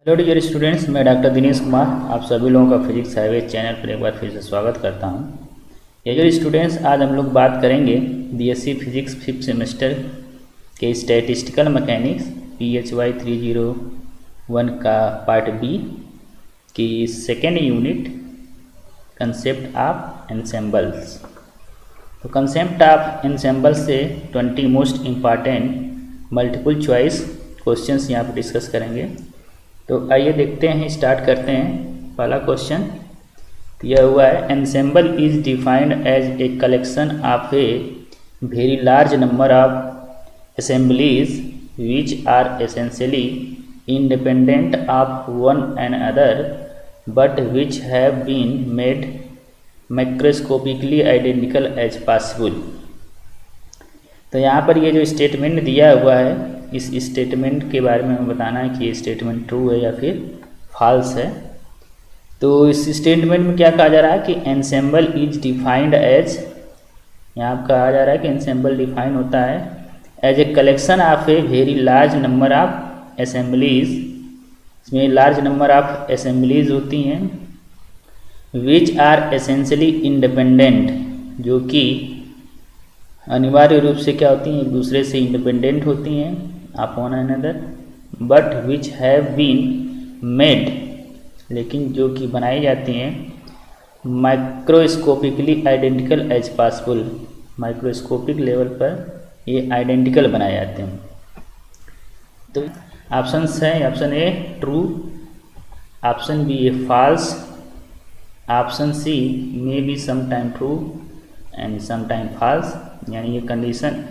Hello dear students, मैं doctor Dinesh Kumar आप सभी लोगों का फिजिक्स हाईवे चैनल पर एक बार फिर से स्वागत करता हूं। डियर स्टूडेंट्स, आज हम लोग बात करेंगे बीएससी फिजिक्स 5th सेमेस्टर के स्टैटिस्टिकल मैकेनिक्स PHY 301 का पार्ट बी की सेकेंड यूनिट कंसेप्ट ऑफ एंसेम्बल्स। तो कंसेप्ट ऑफ एंसेम्बल्स से 20 most important multiple choice questions यहाँ पर डिस्कस करेंगे। तो आइए देखते हैं, स्टार्ट करते हैं। पहला क्वेश्चन यह हुआ है, ensemble is defined as a collection of a very large number of assemblies which are essentially independent of one and other but which have been made macroscopically identical as possible. तो यहाँ पर ये जो statement दिया हुआ है, इस statement के बारे में हमें बताना है कि ये स्टेटमेंट ट्रू है या फिर फॉल्स है। तो इस स्टेटमेंट में क्या कहा जा रहा है कि एंसेम्बल इज डिफाइंड एज, यहाँ कहा जा रहा है कि एंसेम्बल डिफाइन होता है as a collection of a very large number of assemblies. इसमें लार्ज नंबर ऑफ असेंबलीज होती हैं विच आर एसेंशियली इंडिपेंडेंट, जो कि अनिवार्य रूप से क्या होती हैं, एक दूसरे से इंडिपेंडेंट होती हैं upon an other, but which have been made, लेकिन जो कि बनाई जाती हैं microscopically identical as possible, microscopic level पर ये आइडेंटिकल बनाए जाते हैं। तो ऑप्शंस हैं, option A true, option B a false, option C may be some time true and some time false. यानी ये कंडीशन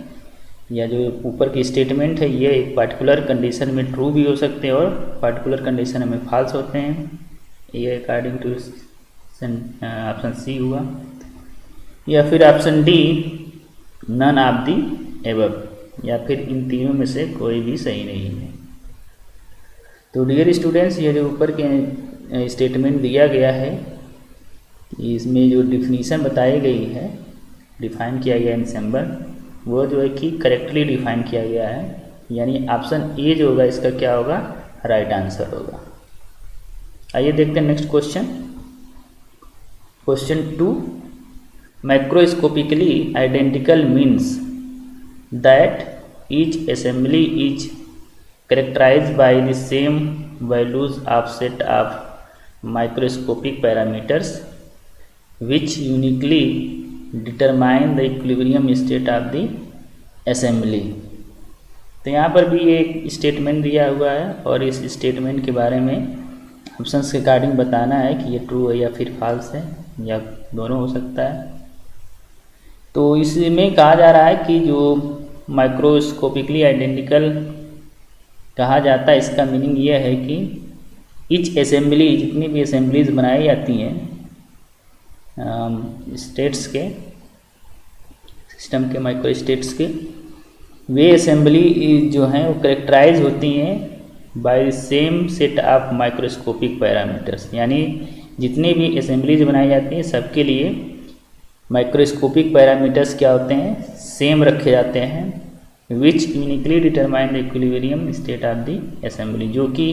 या जो ऊपर की स्टेटमेंट है ये एक पर्टिकुलर कंडीशन में ट्रू भी हो सकते हैं और पर्टिकुलर कंडीशन में फॉल्स होते हैं। ये अकॉर्डिंग टू ऑप्शन सी हुआ, या फिर option D none of the above, या फिर इन तीनों में से कोई भी सही नहीं है। तो डियर स्टूडेंट्स, ये जो ऊपर के स्टेटमेंट दिया गया है, इसमें जो डिफिनीशन बताई गई है, डिफाइन किया गया एंसेम्बल, वो जो है कि करेक्टली डिफाइन किया गया है। यानी ऑप्शन ए जो होगा इसका क्या होगा, राइट आंसर होगा। आइए देखते हैं next question. Question 2, macroscopically identical means that each assembly is characterized by the same values of set of microscopic parameters which uniquely determine the equilibrium state of the assembly। तो यहाँ पर भी एक statement दिया हुआ है और इस स्टेटमेंट के बारे में ऑप्शंस के अकॉर्डिंग बताना है कि ये ट्रू है या फिर फॉल्स है, या दोनों हो सकता है। तो इसमें कहा जा रहा है कि जो माइक्रोस्कोपिकली आइडेंटिकल कहा जाता है, इसका मीनिंग ये है कि ईच असेंबली, जितनी भी असेंबलीज बनाई जाती हैं स्टेट्स के, सिस्टम के, माइक्रो स्टेट्स के, वे असेंबली जो हैं वो करेक्टराइज होती हैं by the same set of microscopic parameters. यानी जितनी भी असेंबलीज बनाई जाती हैं सबके लिए माइक्रोस्कोपिक पैरामीटर्स क्या होते हैं, सेम रखे जाते हैं, which uniquely determine the equilibrium state of the assembly, जो कि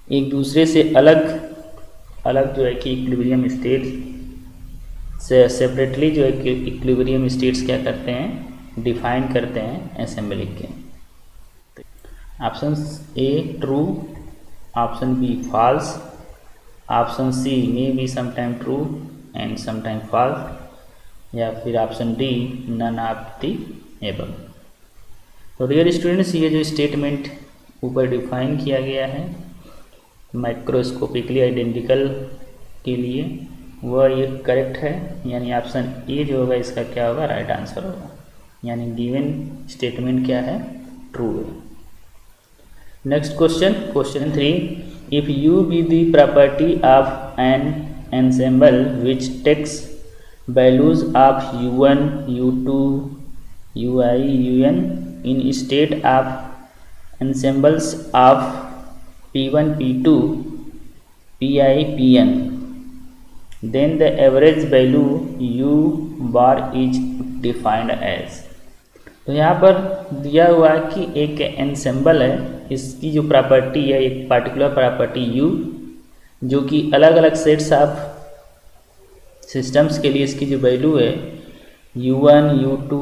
एक दूसरे से अलग अलग जो है कि इक्विलिब्रियम स्टेट से सेपरेटली जो है कि इक्विलिब्रियम स्टेट्स क्या करते हैं, डिफाइन करते हैं असेंबली के। Option A true, option B false, option C may be some time true and some time false, या फिर option D none of the above. तो डियर स्टूडेंट्स, ये जो स्टेटमेंट ऊपर डिफाइन किया गया है माइक्रोस्कोपिकली आइडेंटिकल के लिए, वह ये करेक्ट है। यानी ऑप्शन ए जो होगा इसका क्या होगा, राइट आंसर होगा। यानी गिवन स्टेटमेंट क्या है, ट्रू है। Next question, question 3, if you be the property of an ensemble which takes values of u1 u2 ui un in state of ensembles of p1 p2 pi pn, then the average value u bar is defined as। तो यहाँ पर दिया हुआ है कि एक ensemble है, इसकी जो प्रॉपर्टी है, एक पार्टिकुलर प्रॉपर्टी U, जो कि अलग अलग सेट्स ऑफ सिस्टम्स के लिए इसकी जो वैल्यू है U1 U2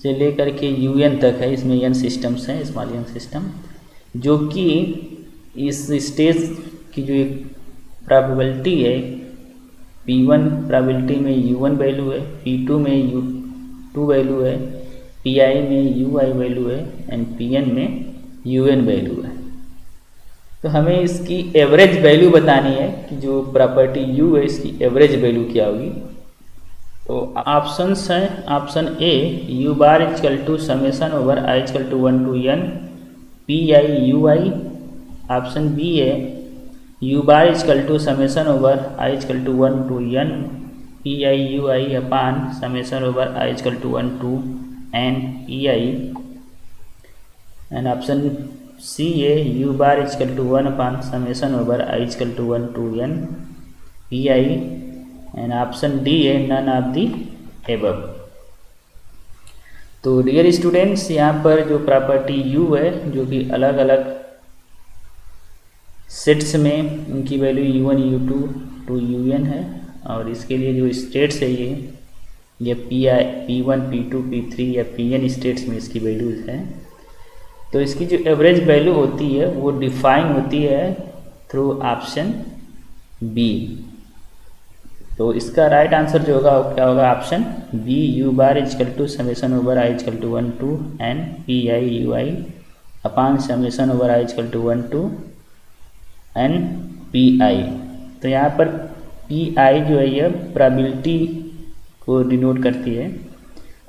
से लेकर के UN तक है, इसमें n सिस्टम्स हैं, स्मॉल n सिस्टम, जो कि इस स्टेज की जो एक प्रोबेबिलिटी है, P1 प्रोबेबिलिटी में U1 वैल्यू है, P2 में U2 वैल्यू है, Pi में UI वैल्यू है एंड Pn में UN वैल्यू है। तो हमें इसकी एवरेज वैल्यू बतानी है कि जो प्रॉपर्टी U है इसकी एवरेज वैल्यू क्या होगी। तो ऑप्शंस हैं, option A U bar equal to summation over I equal to 1 to n Pi UI, option B है U bar equal to summation over I equal to 1 to n Pi UI upon summation over I equal to 1 to n Pi, and option C है U bar equal to 1 upon summation over I equal to 1 to n Pi, and option D है none of the above. तो dear students, यहाँ पर जो property U है जो कि अलग अलग सेट्स में इनकी value U1 U2 to UN है, और इसके लिए जो स्टेट्स है ये P1 P2 P3 या Pn स्टेट्स में इसकी वैल्यूज है। तो इसकी जो एवरेज वैल्यू होती है वो डिफाइन होती है थ्रू ऑप्शन बी। तो इसका राइट आंसर जो होगा वो क्या होगा, option B U bar equal to summation over I equal to 1 to n Pi UI upon summation over I equal to 1 to n Pi। तो यहाँ पर Pi जो है यह प्रोबेबिलिटी को डिनोट करती है,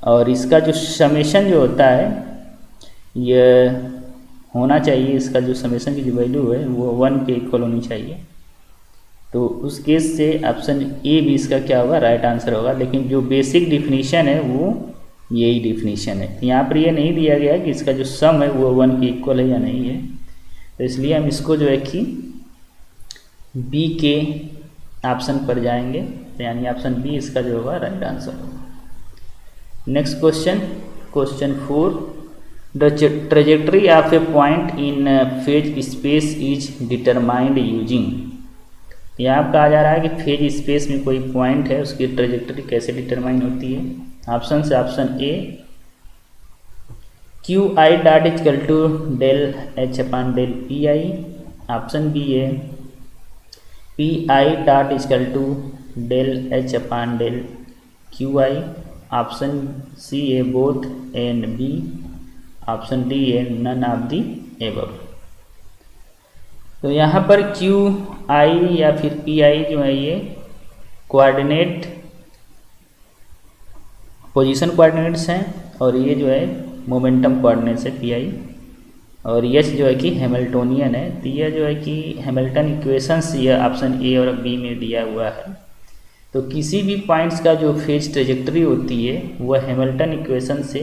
और इसका जो समेशन जो होता है यह होना चाहिए, इसका जो समेशन की जो वैल्यू है वो 1 के इक्वल होनी चाहिए। तो उस केस से ऑप्शन ए भी इसका क्या होगा, राइट आंसर होगा। लेकिन जो बेसिक डिफिनीशन है वो यही डिफिनीशन है। तो यहाँ पर ये नहीं दिया गया कि इसका जो सम है वो 1 के इक्वल है या नहीं है, तो इसलिए हम इसको जो है कि बी के ऑप्शन पर जाएंगे, तो यानी ऑप्शन बी इसका जो होगा राइट आंसर होगा। Next question, question 4, the trajectory of A point in phase space is determined using. यहाँ कहा जा रहा है कि फेज स्पेस में कोई पॉइंट है उसकी ट्रेजेक्टरी कैसे डिटरमाइन होती है। ऑप्शन से option A QI dot equal to del H upon del Pi, option B है Pi dot equal to del H upon del QI, option C है both A and B, option D है none of the above. तो यहाँ पर QI या फिर Pi जो है ये कोऑर्डिनेट पोजीशन कोऑर्डिनेट्स हैं, और ये जो है मोमेंटम कोऑर्डिनेट्स है Pi, और H जो है कि हैमिल्टोनियन है। तो यह जो है कि हैमिल्टन इक्वेशंस ये ऑप्शन ए और बी में दिया हुआ है। तो किसी भी पॉइंट्स का जो फेज ट्रेजेक्टरी होती है वह हैमिल्टन इक्वेशन से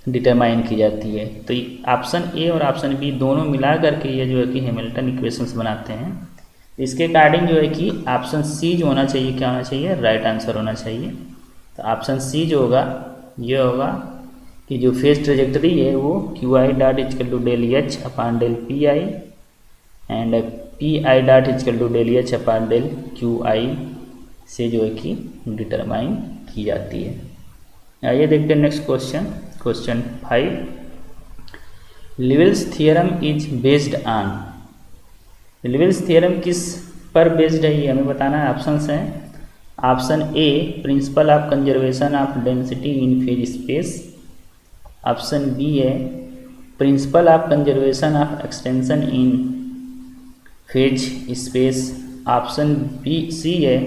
डिटरमाइन की जाती है। तो ऑप्शन ए और ऑप्शन बी दोनों मिला करके ये जो है कि हैमिल्टन इक्वेशंस बनाते हैं। इसके अकॉर्डिंग जो है कि ऑप्शन सी जो होना चाहिए, क्या होना चाहिए, राइट आंसर होना चाहिए। तो ऑप्शन सी जो होगा ये होगा कि जो फेज ट्रेजेक्टरी है वो QI dot equal to del H upon del Pi and Pi dot equal to del H upon del QI से जो है कि डिटरमाइन की जाती है। आइए देखते हैं next question, question 5, Liouville's theorem is based on. Liouville's theorem किस पर बेस्ड है ये हमें बताना है। ऑप्शंस हैं, option A principle of conservation of density in phase space, option B है principle of conservation of extension in phase space, option B C है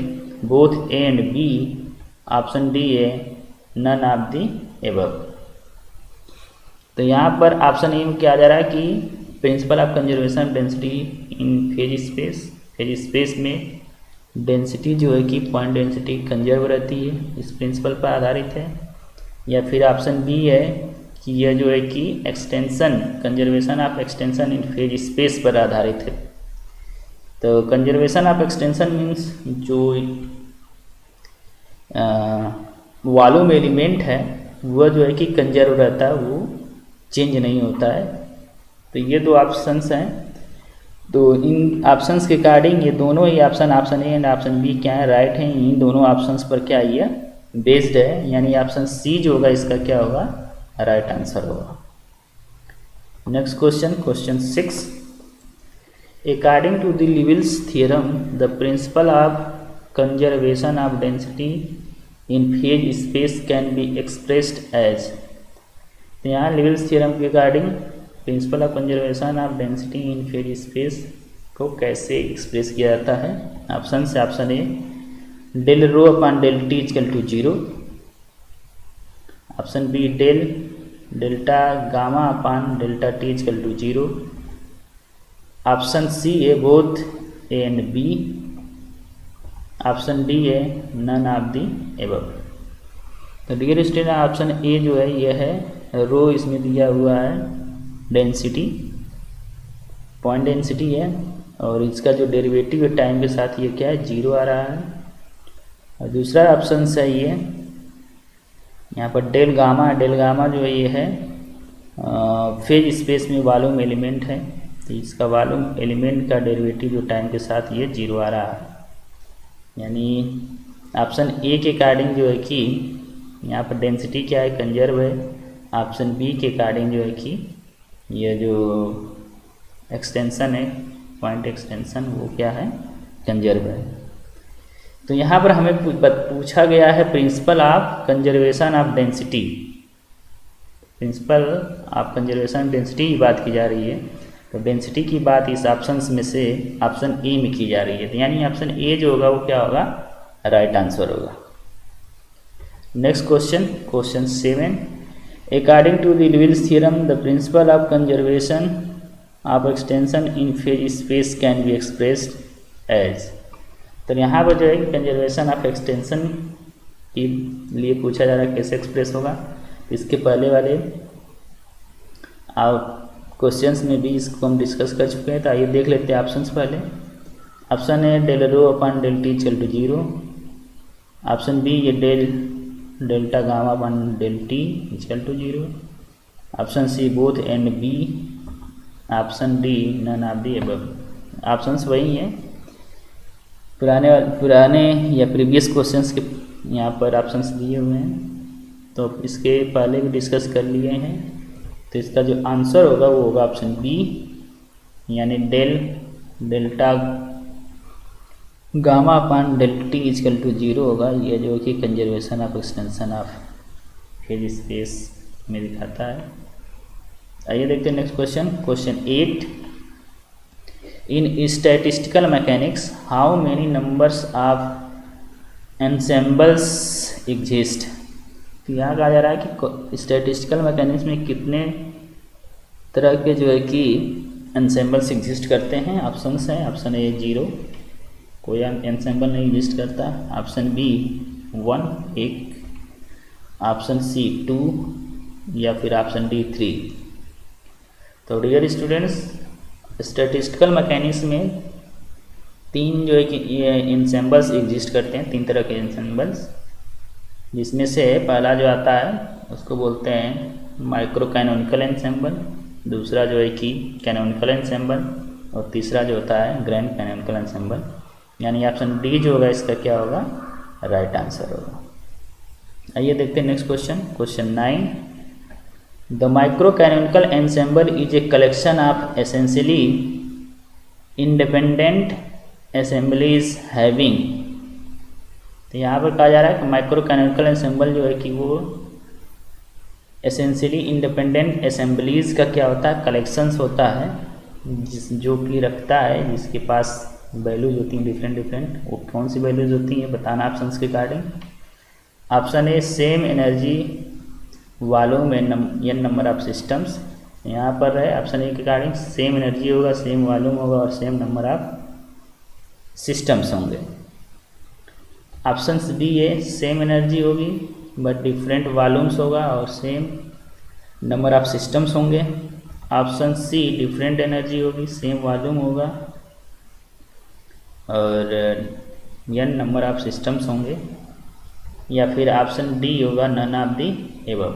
both A and B, option D है none of the above. तो यहाँ पर option A में क्या आ जा रहा है कि principal of conservation of density in phase space, phase space में डेंसिटी जो है कि पॉइंट डेंसिटी कंजर्व रहती है, इस प्रिंसिपल पर आधारित है। या फिर ऑप्शन बी है कि यह जो है कि extension, conservation of extension in phase space पर आधारित है। तो कंजर्वेशन ऑफ एक्सटेंशन मीन्स जो वॉल्यूम एलिमेंट है वह जो है कि कंजर्व रहता है, वो चेंज नहीं होता है। तो ये दो ऑप्शंस हैं। तो इन ऑप्शंस के अकॉर्डिंग ये दोनों ही option A and option B क्या है, राइट हैं। इन दोनों ऑप्शंस पर क्या ये बेस्ड है, यानी ऑप्शन सी जो होगा इसका क्या होगा, राइट आंसर होगा। Next question, question 6, according to the Liouville's theorem the principle of conservation of density in phase space can be expressed as. तो यहाँ लिविल्स थ्योरम के according principle of conservation of density in phase space को कैसे express किया जाता है। Option से option A del rho upon del T equal to 0, option B delta gamma upon delta T equal to 0, option C है both A and B, option D है none of the above. तो dear student option A जो है यह है रो, इसमें दिया हुआ है डेंसिटी, पॉइंट डेंसिटी है, और इसका जो डेरिवेटिव है टाइम के साथ ये क्या है 0 आ रहा है। और दूसरा ऑप्शन सही है, यहाँ पर डेल गामा जो है ये है फेज स्पेस में वॉल्यूम एलिमेंट है, तो इसका वॉल्यूम एलिमेंट का डेरिवेटिव जो टाइम के साथ ये 0 आ रहा है। यानी ऑप्शन ए के अकॉर्डिंग जो है कि यहाँ पर डेंसिटी क्या है, कंजर्व है। ऑप्शन बी के अकॉर्डिंग जो है कि ये जो एक्सटेंशन है, पॉइंट एक्सटेंशन, वो क्या है, कंजर्व है। तो यहाँ पर हमें पूछा गया है principle of conservation of density, principal of conservation of density की बात की जा रही है। तो डेंसिटी की बात इस ऑप्शंस में से ऑप्शन ए में की जा रही है, तो यानी ऑप्शन ए जो होगा वो क्या होगा, राइट आंसर होगा। Next question, question 7, according to the Liouville's theorem the principle of conservation of extension in phase space can be expressed as. तो यहाँ पर जो है कंजर्वेशन ऑफ एक्सटेंशन के लिए पूछा जा रहा है कैसे एक्सप्रेस होगा। इसके पहले वाले क्वेश्चंस में भी इसको हम डिस्कस कर चुके हैं, तो आइए देख लेते हैं ऑप्शंस पहले। Option A del rho upon del T equal to 0, option B ये delta gamma upon del T equal to 0, option C both and B, option D none of the above. Options वही हैं पुराने या previous questions के यहाँ पर options दिए हुए हैं, तो इसके पहले भी डिस्कस कर लिए हैं। तो इसका जो आंसर होगा वो होगा ऑप्शन बी, यानी delta gamma upon del T equal to 0 होगा। ये जो कि conservation of extension of phase space में दिखाता है। आइए देखते हैं next question, question 8, in statistical mechanics how many numbers of ensembles exist. तो यहाँ कहा जा रहा है कि स्टैटिस्टिकल मैकेनिक्स में कितने तरह के जो है कि एनसेम्बल्स एग्जिस्ट करते हैं। ऑप्शंस हैं, ऑप्शन ए 0, कोई एनसेम्बल नहीं एग्जिस्ट करता, ऑप्शन बी 1 1, ऑप्शन सी 2, या फिर ऑप्शन डी 3। तो डियर स्टूडेंट्स स्टैटिस्टिकल मैकेनिक्स में 3 जो है कि ये एनसेम्बल्स एग्जिस्ट करते हैं, 3 तरह के एनसेम्बल्स, जिसमें से पहला जो आता है उसको बोलते हैं माइक्रो कैनोनिकल एनसेम्बल, दूसरा जो है कि कैनोनिकल एनसेम्बल, और तीसरा जो होता है ग्रैंड कैनोनिकल एनसेम्बल। यानी ऑप्शन डी जो होगा इसका क्या होगा, राइट आंसर होगा। आइए देखते हैं next question, question 9, the micro canonical ensemble is a collection of essentially independent assemblies having. तो यहाँ पर कहा जा रहा है कि माइक्रो कैनोनिकल एनसेम्बल जो है कि वो एसेंशियली इंडिपेंडेंट असेंबलीज का क्या होता है, कलेक्शंस होता है, जो कि रखता है, जिसके पास वैल्यूज होती हैं डिफरेंट, वो कौन सी वैल्यूज होती हैं बताना ऑप्शंस के according. Option A same energy volume N number of systems, यहाँ पर है ऑप्शन ए के अकॉर्डिंग सेम एनर्जी होगा, सेम वॉल्यूम होगा और सेम नंबर ऑफ सिस्टम्स होंगे। ऑप्शन बी है सेम एनर्जी होगी बट डिफरेंट वॉल्यूम्स होगा और सेम नंबर ऑफ सिस्टम्स होंगे। ऑप्शन सी डिफरेंट एनर्जी होगी, सेम वॉल्यूम होगा और n नंबर ऑफ सिस्टम्स होंगे। या फिर ऑप्शन डी होगा नन ऑफ दी एबव।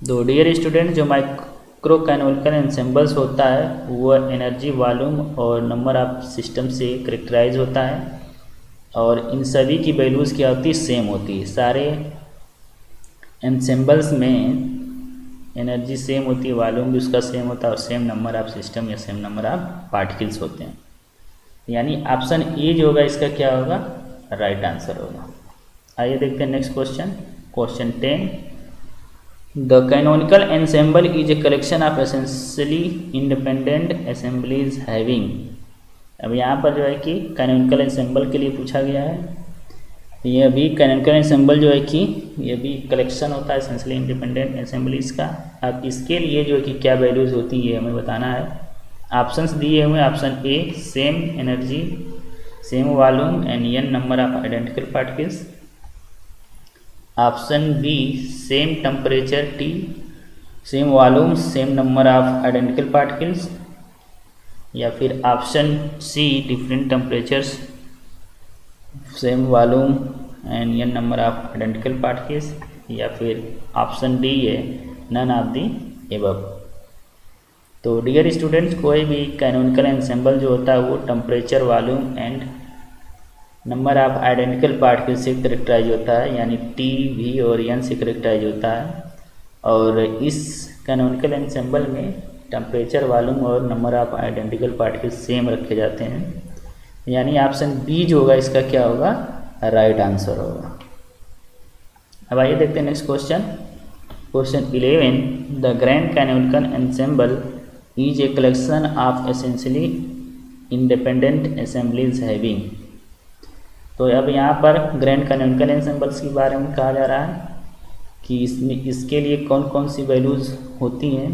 तो डियर स्टूडेंट, जो माइक्रो कैनोनिकल एंसेंबल्स होता है वह एनर्जी, वॉल्यूम और नंबर ऑफ सिस्टम से करेक्टराइज होता है और इन सभी की वैल्यूज़ क्या होती है, सेम होती है। सारे एंसेंबल्स में एनर्जी सेम होती है, वॉल्यूम भी उसका सेम होता है और सेम नंबर ऑफ सिस्टम या सेम नंबर ऑफ पार्टिकल्स होते हैं। यानी ऑप्शन ए जो होगा इसका क्या होगा, राइट आंसर होगा। आइए देखते हैं next question. Question 10, the canonical ensemble is a collection of essentially independent assemblies having. अब यहाँ पर जो है कि कैनोनिकल एंसेंबल के लिए पूछा गया है। ये भी कैनोनिकल एंसेंबल जो है कि ये भी कलेक्शन होता है एसेंशियली इंडिपेंडेंट असेंबलीज का। अब इसके लिए जो है कि क्या वैल्यूज़ होती है ये हमें बताना है। ऑप्शंस दिए हुए, option A same energy, same volume and n number of identical particles. Option B same temperature T, same volume, same number of identical particles. या फिर option C different temperatures, same volume and n number of identical particles. या फिर option D है none of the above. तो dear students, कोई भी canonical ensemble जो होता है वो temperature, volume and number of identical particles से करेक्टराइज होता है, यानी T, V और N से करेक्टराइज होता है। और इस कैनोनिकल एंसेंबल में टेम्परेचर, वॉल्यूम और number of identical particles same रखे जाते हैं। यानी ऑप्शन बी जो होगा इसका क्या होगा, राइट आंसर होगा। अब आइए देखते हैं next question. Question 11, the grand canonical ensemble is a collection of essentially independent assemblies having. तो अब यहाँ पर ग्रैंड कैनोनिकल एंसेंबल्स के बारे में कहा जा रहा है कि इसमें इसके लिए कौन कौन सी वैल्यूज़ होती हैं।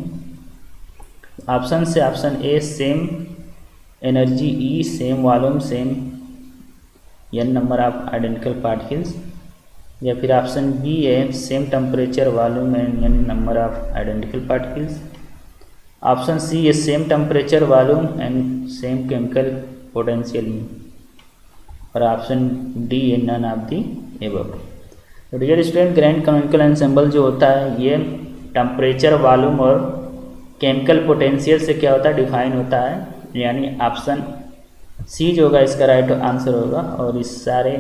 ऑप्शन से option A same energy E, same volume, same n number of identical particles. या फिर ऑप्शन बी है same temperature, volume and n number of identical particles. Option C है same temperature, volume and same chemical potential. और option D है none of the above. तो dear student, grand canonical ensemble जो होता है ये temperature, volume और chemical potential से क्या होता है, डिफाइन होता है। यानी ऑप्शन सी जो होगा इसका राइट आंसर होगा। और इस सारे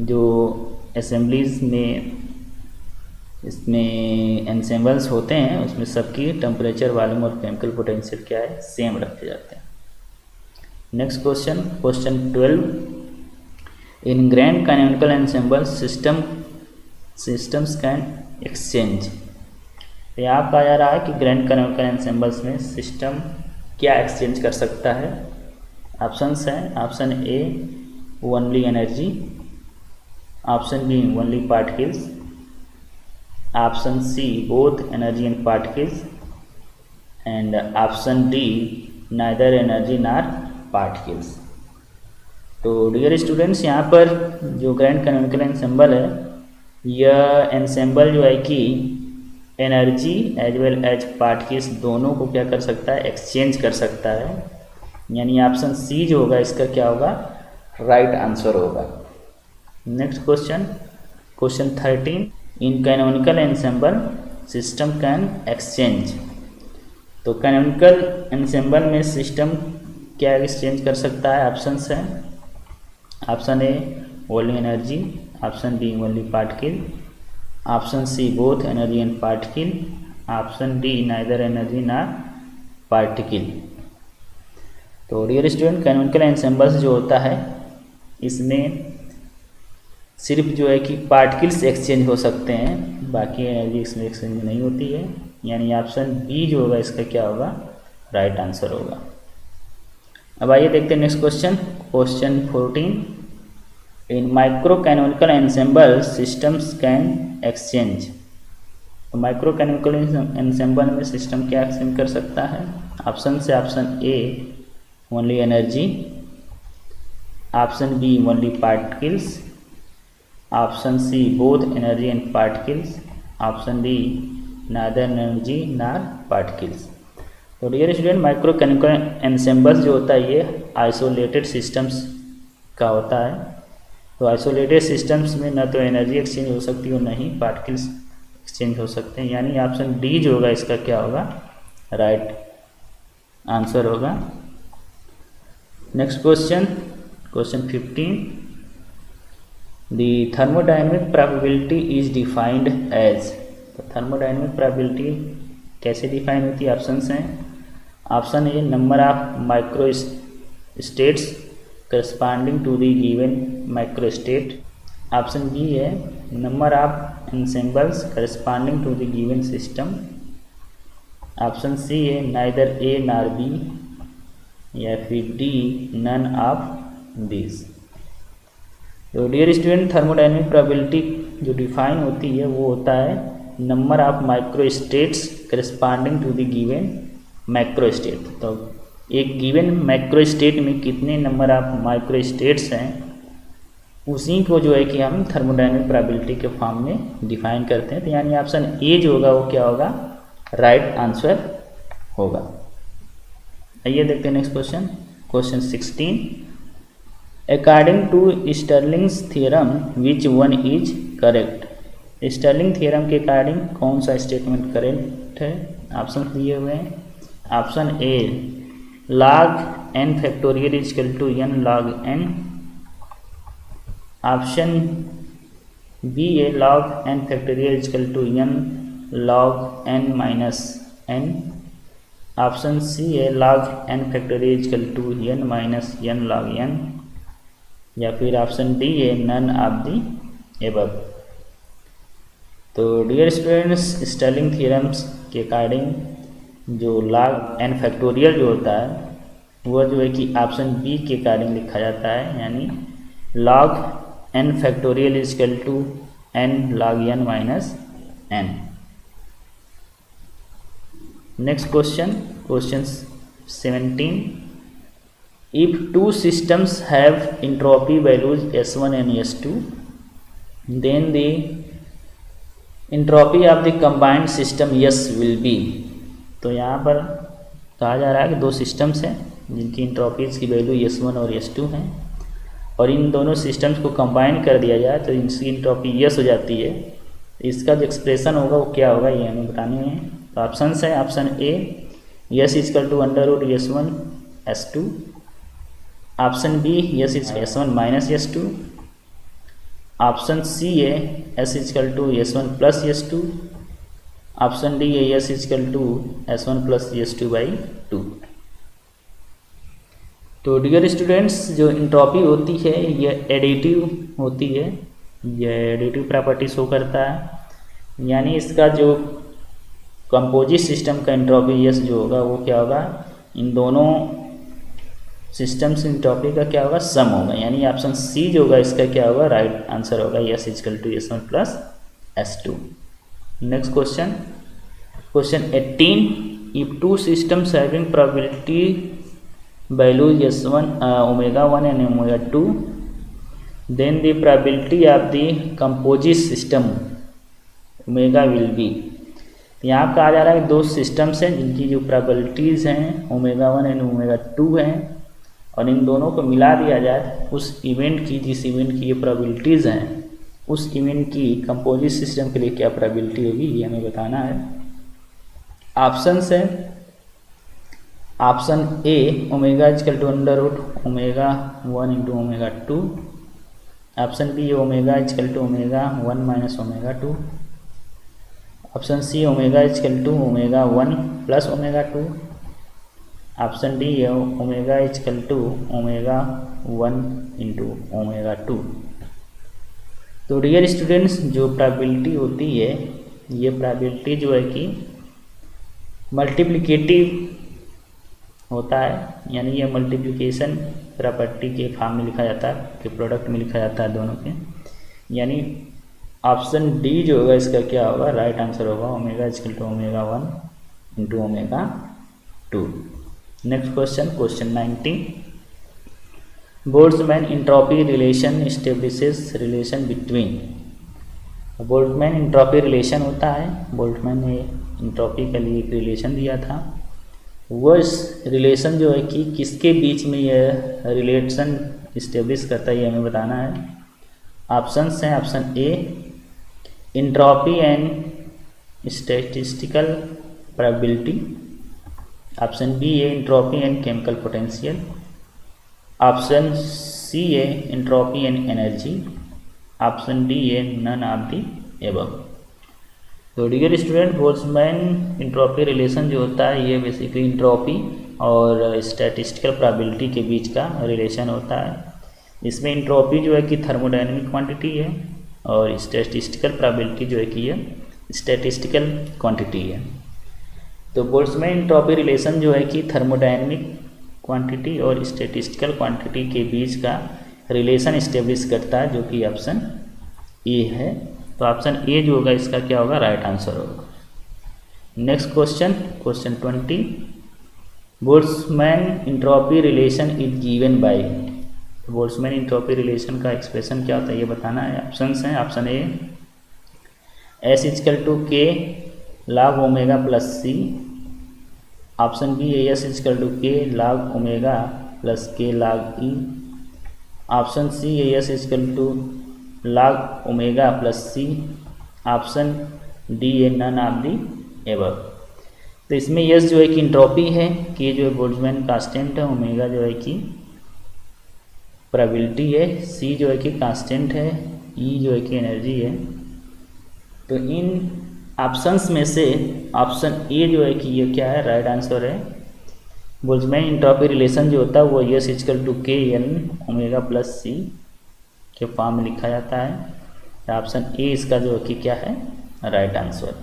जो असेंबलीज में इसमें एंसेंबल्स होते हैं उसमें सबकी टेम्परेचर, वॉल्यूम और केमिकल पोटेंशियल क्या है, सेम रखे जाते हैं। Next question, question 12, in grand canonical ensemble systems can exchange. यहाँ कहा जा रहा है कि ग्रैंड कैनोनिकल एंसेंबल्स में सिस्टम क्या एक्सचेंज कर सकता है। ऑप्शंस हैं, option A only energy, option B only particles, option C both energy and particles and option D neither energy nor particles. तो डियर स्टूडेंट्स, यहाँ पर जो ग्रैंड कैनोनिकल एंसेंबल है यह एंसेंबल जो है कि energy as well as particles दोनों को क्या कर सकता है, एक्सचेंज कर सकता है। यानी ऑप्शन सी जो होगा इसका क्या होगा, राइट आंसर होगा। Next question, question 13, in canonical ensemble system can exchange. तो कैनोनिकल एंसेंबल में सिस्टम क्या एक्सचेंज कर सकता है। ऑप्शंस हैं, option A only energy, option B only particle, option C both energy and particle, option D neither energy ना particle. तो dear student, canonical ensembles जो होता है इसमें सिर्फ जो है कि पार्टिकल्स एक्सचेंज हो सकते हैं, बाकी एनर्जी इसमें एक्सचेंज नहीं होती है। यानी ऑप्शन बी जो होगा इसका क्या होगा, राइट आंसर होगा। अब आइए देखते हैं next question, question 14, in micro canonical ensemble systems can exchange. तो माइक्रो कैनोनिकल एंसेंबल में सिस्टम क्या एक्सचेंज कर सकता है। ऑप्शन से option A only energy, option B only particles, option C both energy and particles, option D neither energy nor particles. तो dear student, micro canonical ensembles जो होता है ये आइसोलेटेड सिस्टम्स का होता है। तो आइसोलेटेड सिस्टम्स में न तो एनर्जी एक्सचेंज हो सकती और न ही पार्टिकल्स एक्सचेंज हो सकते हैं, यानी ऑप्शन डी जो होगा इसका क्या होगा, राइट आंसर होगा। Next question, question 15, the thermodynamic probability is defined as. तो थर्मोडायनेमिक प्रोबेबिलिटी कैसे डिफाइन होती है, ऑप्शंस हैं। Option A number of micro states corresponding to the given micro state. Option B है number of ensembles corresponding to the given system. Option C है neither A nor B, या फिर D none of this. तो dear student, thermodynamic probability जो define होती है वो होता है number of micro states corresponding to the given macro state. तो एक गिवन मैक्रो स्टेट में कितने नंबर ऑफ माइक्रो स्टेट्स हैं, उसी को जो है कि हम थर्मोडायनेमिक प्रोबेबिलिटी के फॉर्म में डिफाइन करते हैं। तो यानी ऑप्शन ए जो होगा वो क्या होगा, राइट आंसर होगा। आइए देखते हैं next question, question 16, according to Stirling's theorem which one is correct. Stirling theorem के अकॉर्डिंग कौन सा स्टेटमेंट करेक्ट है, ऑप्शन दिए हुए हैं। Option A log n factorial is equal to n log n। Option B है log n factorial is equal to n log n minus n। Option C है log n factorial is equal to n minus n log n, या फिर option D है none of the above. तो dear students, Stirling theorems के according जो log n factorial जो होता है वह जो है कि ऑप्शन बी के अकॉर्डिंग लिखा जाता है, यानी log n factorial is equal to n log n minus n। Next question, question 17, if two systems have entropy values S1 and S2 then the entropy of the combined system S will be. तो यहाँ पर कहा जा रहा है कि दो systems हैं जिनकी एंट्रोपीज की वैल्यू S1 और S2 हैं, और इन दोनों सिस्टम्स को कंबाइन कर दिया जाए तो इनकी एंट्रोपी S हो जाती है। इसका जो एक्सप्रेशन होगा वो क्या होगा ये हमें बताने हैं। तो ऑप्शन है, option A S equal to under root S1 S2। Option B S is S1 minus S2। Option C है S equal to S1 plus S2। Option D है S equal to S1 plus S2 by 2। तो dear students, जो entropy होती है ये additive होती है, यह एडिटिव प्रॉपर्टी शो करता है, यानी इसका जो कंपोजिट सिस्टम का एंट्रोपी S जो होगा वो क्या होगा, इन दोनों सिस्टम्स एंट्रोपी का क्या होगा, सम होगा, यानी ऑप्शन सी जो होगा इसका क्या होगा, राइट आंसर होगा S equal to S1 plus S2। Next question, question 18, if two systems having probability values S1 omega 1 and omega 2 then the probability of the composite system omega will be. यहाँ कहा जा रहा है दो systems हैं जिनकी जो प्रोबेबिलिटीज़ हैं ओमेगा 1 एंड ओमेगा 2 हैं, और इन दोनों को मिला दिया जाए उस इवेंट की, जिस इवेंट की ये प्रोबेबिलिटीज़ हैं उस इवेंट की कंपोजिट सिस्टम के लिए क्या प्रोबेबिलिटी होगी ये हमें बताना है। ऑप्शन है, option A omega is equal to under root omega 1 into omega 2। Option B omega is equal to omega 1 minus omega 2। Option C omega is equal to omega 1 plus omega 2। Option D है omega is equal to omega 1 into omega 2। तो dear students, जो probability होती है ये probability जो है कि multiplicative होता है, यानी ये मल्टीप्लिकेशन प्रॉपर्टी के फॉर्म में लिखा जाता है, के प्रोडक्ट में लिखा जाता है दोनों के, यानी ऑप्शन डी जो होगा इसका क्या होगा, राइट आंसर होगा omega is equal to omega 1 into omega 2। Next question, question 19, Boltzmann entropy relation establishes relation between. Boltzmann entropy relation होता है, बोल्ट्जमैन ने एंट्रोपी के लिए एक रिलेशन दिया था, वह रिलेशन जो है कि किसके बीच में यह रिलेशन इस्टेब्लिश करता है ये हमें बताना है। ऑप्शंस हैं, option A entropy and statistical probability, option B है entropy and chemical potential, option C है entropy and energy, option D है नन ऑफ दी एबव। तो dear student, Boltzmann entropy relation जो होता है ये बेसिकली इंट्रोपी और स्टैटिस्टिकल प्रोबेबिलिटी के बीच का रिलेशन होता है। इसमें इंट्रोपी जो है कि थर्मोडायनेमिक क्वांटिटी है और स्टैटिस्टिकल प्रोबेबिलिटी जो है कि ये स्टैटिस्टिकल क्वांटिटी है। तो बोल्ट्जमैन इंट्रोपी रिलेशन जो है कि थर्मोडायनेमिक क्वांटिटी और स्टैटिस्टिकल क्वांटिटी के बीच का रिलेशन इस्टेब्लिश करता है, जो कि ऑप्शन ए है। तो ऑप्शन ए जो होगा इसका क्या होगा, राइट आंसर होगा। Next question, question 20, Boltzmann entropy relation is given by. Boltzmann entropy relation का एक्सप्रेशन क्या होता है ये बताना है। ऑप्शंस हैं, option A S equal to K log omega plus C, option B है S equal to K log omega plus K log E, option C है S equal to log omega plus C, option D है none of the above. तो इसमें yes जो है कि entropy है, के जो है बोल्ट्जमैन कांस्टेंट है, ओमेगा जो है कि प्रोबेबिलिटी है, सी जो है कि कांस्टेंट है, ई जो है कि एनर्जी है। तो इन ऑप्शंस में से ऑप्शन ए जो है कि ये क्या है, राइट आंसर है। बोल्ट्जमैन इंट्रोपी रिलेशन जो होता है वो एस इक्वल टू के एन ओमेगा प्लस सी के फॉर्म में लिखा जाता है। ऑप्शन ए इसका जो है कि क्या है, राइट आंसर।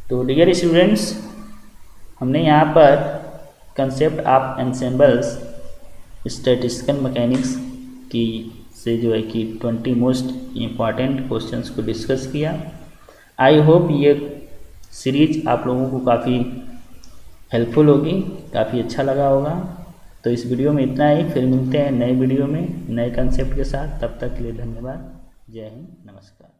तो डियर स्टूडेंट्स, हमने यहाँ पर कंसेप्ट ऑफ एंसेम्बल्स स्टैटिस्टिकल मैकेनिक्स की से जो है कि 20 मोस्ट इम्पॉर्टेंट क्वेश्चंस को डिस्कस किया। आई होप ये सीरीज आप लोगों को काफ़ी हेल्पफुल होगी, काफ़ी अच्छा लगा होगा। तो इस वीडियो में इतना ही, फिर मिलते हैं नए वीडियो में नए कंसेप्ट के साथ। तब तक के लिए धन्यवाद। जय हिंद, नमस्कार।